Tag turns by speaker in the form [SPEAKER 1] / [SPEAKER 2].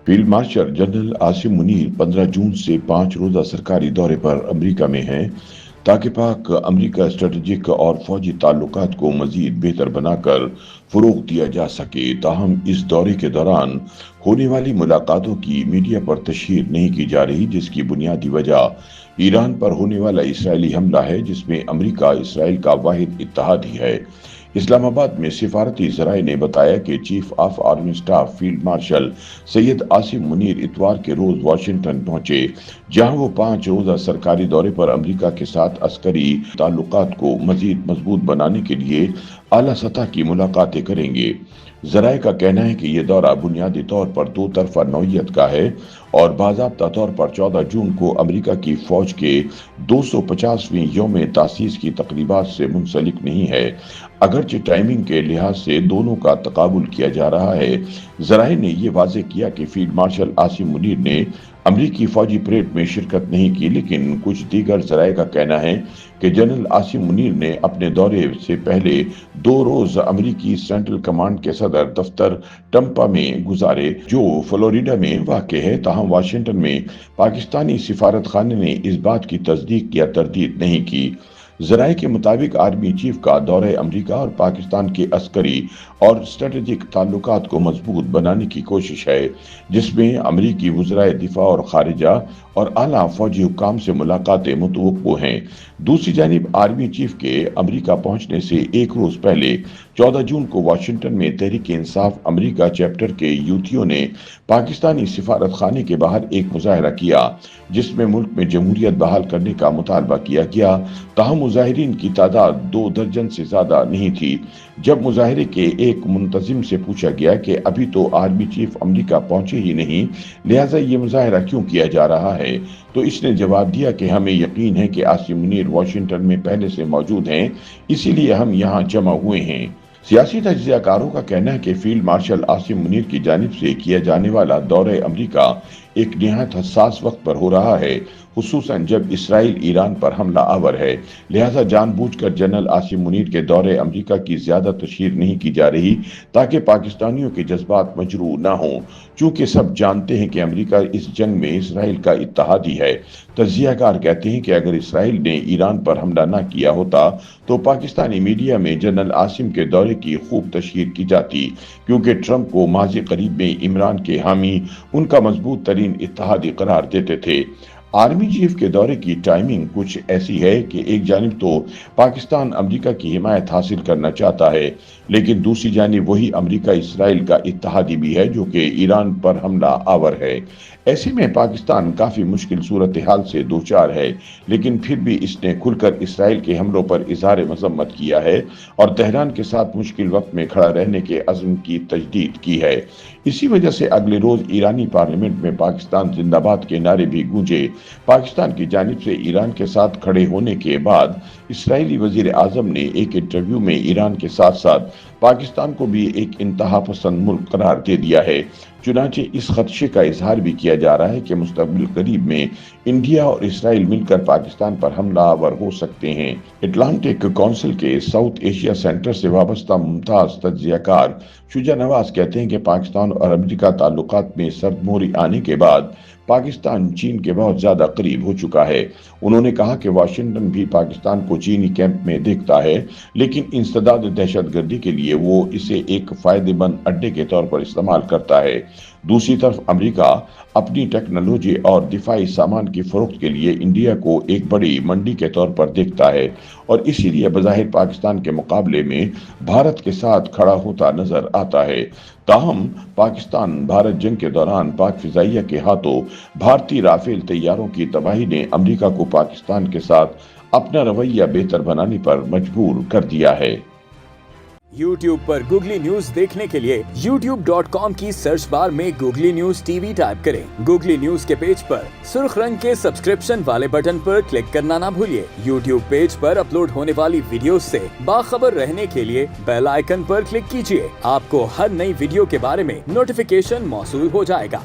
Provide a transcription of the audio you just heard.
[SPEAKER 1] Field marshal general Asim Munir 15 जून से 5 रोजा सरकारी दौरे पर अमेरिका में हैं ताकि पाक अमेरिका स्ट्रेटेजिक और फौजी ताल्लुकात को मजीद बेहतर बनाकर फरोग दिया जा सके। ताहम इस दौरे के दौरान होने वाली मुलाकातों की मीडिया पर तशहीर नहीं की जा रही, जिसकी बुनियादी वजह ईरान पर होने वाला इसराइली हमला है, जिसमें अमेरिका इसराइल का वाहिद इत्तेहादी है। इस्लामाबाद में सिफारती जराये ने बताया कि chief of army staff field marshal Syed Asim Munir इतवार के रोज वाशिंगटन पहुंचे, जहां वो 5 रोजा सरकारी दौरे पर अमेरिका के साथ अस्करी ताल्लुकात को मजीद मजबूत बनाने के लिए आला सतह की मुलाकातें करेंगे। जराये का कहना है कि यह दौरा बुनियादी तौर पर दो तरफा नौयत का है और बाज़ाब्ता तौर पर 14 जून को अमेरिका की फौज के 250वीं यौम तासीस की तकरीबात से मुंसलिक नहीं है, अगरचे टाइमिंग के लिहाज से दोनों का तकाबुल किया जा रहा है। जराये ने यह वाज़ेह किया कि फील्ड मार्शल आसिम मुनीर ने अमरीकी फौजी परेड में शिरकत नहीं की, लेकिन कुछ दीगर जराये का कहना है कि जनरल आसिम मुनीर ने अपने दौरे से पहले 2 रोज अमरीकी सेंट्रल कमांड के सदर दफ्तर टम्पा में गुजारे, जो फ्लोरिडा में वाक़ है। ताहम वाशिंगटन में पाकिस्तानी सिफारत खाने ने इस बात की तस्दीक या तरदीद नहीं की। जराये के मुताबिक आर्मी चीफ का दौरे अमेरिका और पाकिस्तान के अस्करी और स्ट्रेटेजिक ताल्लुकात को मजबूत बनाने की कोशिश है, जिसमें अमरीकी वज़राए दिफा और खारिजा और आला फौजी हुक्काम से मुलाकातें मुतवक्को हैं। दूसरी जानिब आर्मी चीफ के अमेरिका पहुंचने से एक रोज पहले 14 जून को वाशिंगटन में तहरीक इंसाफ अमेरिका चैप्टर के यूथियों ने पाकिस्तानी सिफारत खाने के बाहर एक मुजाहरा किया, जिसमें मुल्क में जमहूरियत बहाल करने का मुतालबा किया गया। ताहम मुजाहिरीन की तादाद 2 दर्जन से ज्यादा नहीं थी। जब मुजाहरे के एक मुंतजिम से पूछा गया कि अभी तो आर्मी चीफ अमेरिका पहुंचे ही नहीं, लिहाजा ये मुजाहरा क्यों किया जा रहा है, तो इसने जवाब दिया कि हमें यकीन है कि आसिम मुनीर वाशिंगटन में पहले से मौजूद हैं, इसीलिए हम यहाँ जमा हुए हैं। सियासी तज्जियाकारों का कहना है कि फील्ड मार्शल आसिम मुनीर की जानिब से किया जाने वाला दौरे अमेरिका एक निहायत हसास वक्त पर हो रहा है, खुसूसन जब इसराइल ईरान पर हमला आवर है। लिहाजा जानबूझकर जनरल आसिम मुनीर के दौरे अमेरिका की ज्यादा तशहीर नहीं की जा रही, ताकि पाकिस्तानियों के जज्बात मजरूह न हों। चूंकि सब जानते हैं कि अमेरिका इस जंग में इसराइल का इत्तेहादी है। तज्जियाकार कहते हैं कि अगर इसराइल ने ईरान पर हमला न किया होता तो पाकिस्तानी मीडिया में जनरल आसिम के दौरे की खूब तशहीर की जाती, क्योंकि ट्रंप को माजी करीब में इमरान के हामी उनका मजबूत तरीन इत्तेहादी करार देते थे। आर्मी चीफ के दौरे की टाइमिंग कुछ ऐसी है कि एक जानिब तो पाकिस्तान अमेरिका की हिमायत हासिल करना चाहता है, लेकिन दूसरी जानिब वही अमेरिका इसराइल का इत्तेहादी भी है जो कि ईरान पर हमला आवर है। ऐसे में पाकिस्तान काफी मुश्किल सूरत हाल से दो चार है, लेकिन फिर भी इसने खुलकर इसराइल के हमलों पर इजहार मजम्मत किया है और तेहरान के साथ मुश्किल वक्त में खड़ा रहने के अज़्म की तजदीद की है। इसी वजह से अगले रोज ईरानी पार्लियामेंट में पाकिस्तान जिंदाबाद के नारे भी गूंजे। पाकिस्तान की जानिब से ईरान के साथ खड़े होने के बाद इसराइली वजीर आजम ने एक इंटरव्यू में ईरान के साथ साथ पाकिस्तान को भी एक इंतहा पसंद मुल्क करार दे दिया है। चुनांचे इस खदशे का इजहार भी किया जा रहा है कि मुस्तकबिल करीब में इंडिया और इसराइल मिलकर पाकिस्तान पर हमलावर हो सकते हैं। अटलांटिक काउंसिल के साउथ एशिया सेंटर से वाबस्ता मुमताज तज्जियाकार शुजा नवाज कहते हैं कि पाकिस्तान और अमेरिका ताल्लुकात में सर्दमोरी आने के बाद पाकिस्तान चीन के बहुत ज्यादा करीब हो चुका है। उन्होंने कहा कि वाशिंगटन भी पाकिस्तान को चीनी कैंप में देखता है, लेकिन इंसदाद दहशतगर्दी के लिए वो इसे एक फायदेमंद अड्डे के तौर पर इस्तेमाल करता है। दूसरी तरफ अमेरिका अपनी टेक्नोलॉजी और दिफाई सामान की फरोख्त के लिए इंडिया को एक बड़ी मंडी के तौर पर देखता है और इसीलिए बज़ाहिर पाकिस्तान के मुकाबले में भारत के साथ खड़ा होता नजर आता है। ताहम पाकिस्तान भारत जंग के दौरान पाक फिजाइया के हाथों भारतीय राफेल तैयारों की तबाही ने अमेरिका को पाकिस्तान के साथ अपना रवैया बेहतर बनाने पर मजबूर कर दिया है।
[SPEAKER 2] YouTube पर गूगली न्यूज देखने के लिए youtube.com की सर्च बार में गूगली न्यूज टीवी टाइप करें। गूगली न्यूज के पेज पर सुर्ख रंग के सब्सक्रिप्शन वाले बटन पर क्लिक करना ना भूलिए। YouTube पेज पर अपलोड होने वाली वीडियो से बाखबर रहने के लिए बेल आइकन पर क्लिक कीजिए। आपको हर नई वीडियो के बारे में नोटिफिकेशन मौसूल हो जाएगा।